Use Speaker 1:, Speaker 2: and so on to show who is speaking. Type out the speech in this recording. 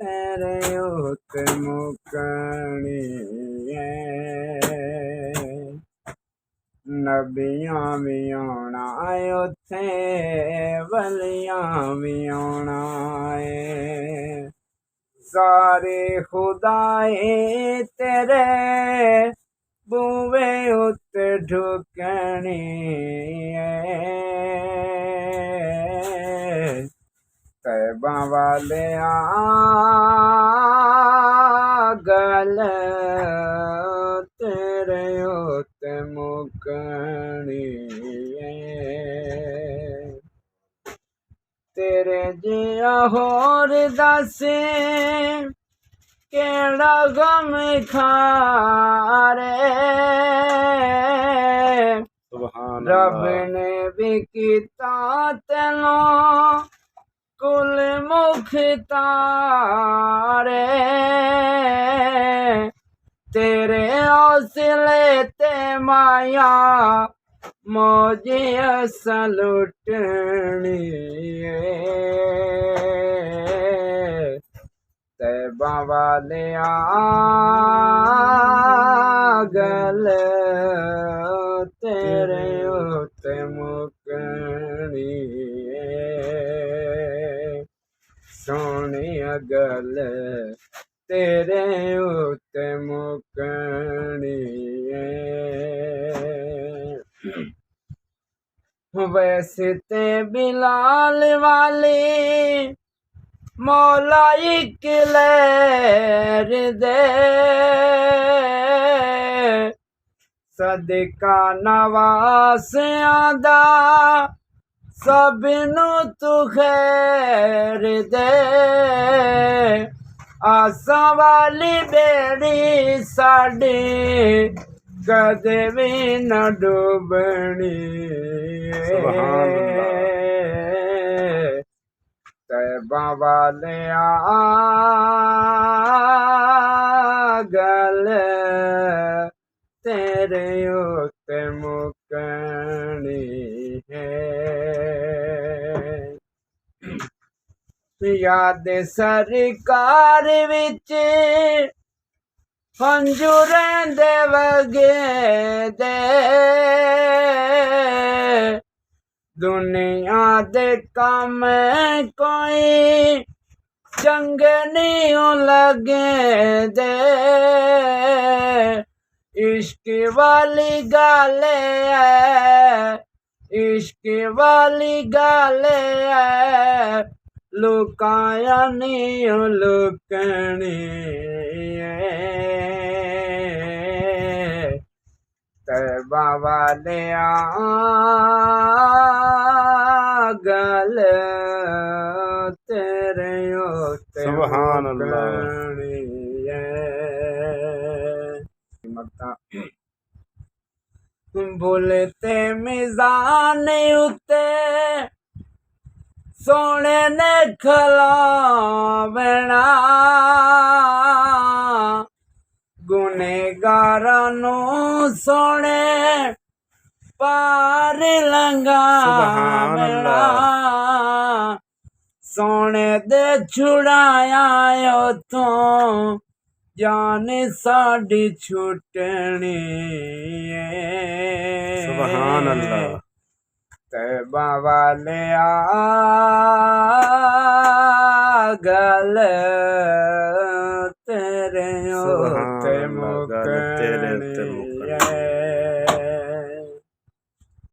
Speaker 1: तेरे उत्ते मुकनी है नबियां भी आना उत्थे वलियां भी आना है सारे खुदाए तेरे बूवे उत्ते ढुकनी तैबा वाले गल तेरे उत्ते मुकनी तेरे जिया होर दस केड़ा गम खारे रब ने भी कीता तेनों कुल मुख्तारे तेरे हौसले ते माया मौजी सलुटनी तैबा वाले गल तेरे उत्ते मुकनी सोनी गल तेरे उत्ते मुकनी वैसे ते बिलाल वाली मौला इक लहर दे सदका नवासियां दा सबनू तू खैर दे आसां वाली बेड़ी साडी कदे भी न डूबनी तैबा वाले गल तेरे उत्ते मुकनी है याद सरकार विच हंजूरें दे वगे दे दुनिया दे काम कोई चंगे नहीं लगे दे इश्क वाली गल है इश्क वाली गल है लुकाया नहीं लुकनी तैबा वाले गल तेरे उत्ते
Speaker 2: सुभान अल्लाह
Speaker 1: बोलते मिजान उत्ते सोने ने खलावना गुनेगारां नू सोने पार लंघावना सोने दे छुड़ाया उथों जान साडी छुटनी
Speaker 2: सुभान अल्लाह
Speaker 1: तैबा वाले गल तेरे उत्ते मुकनी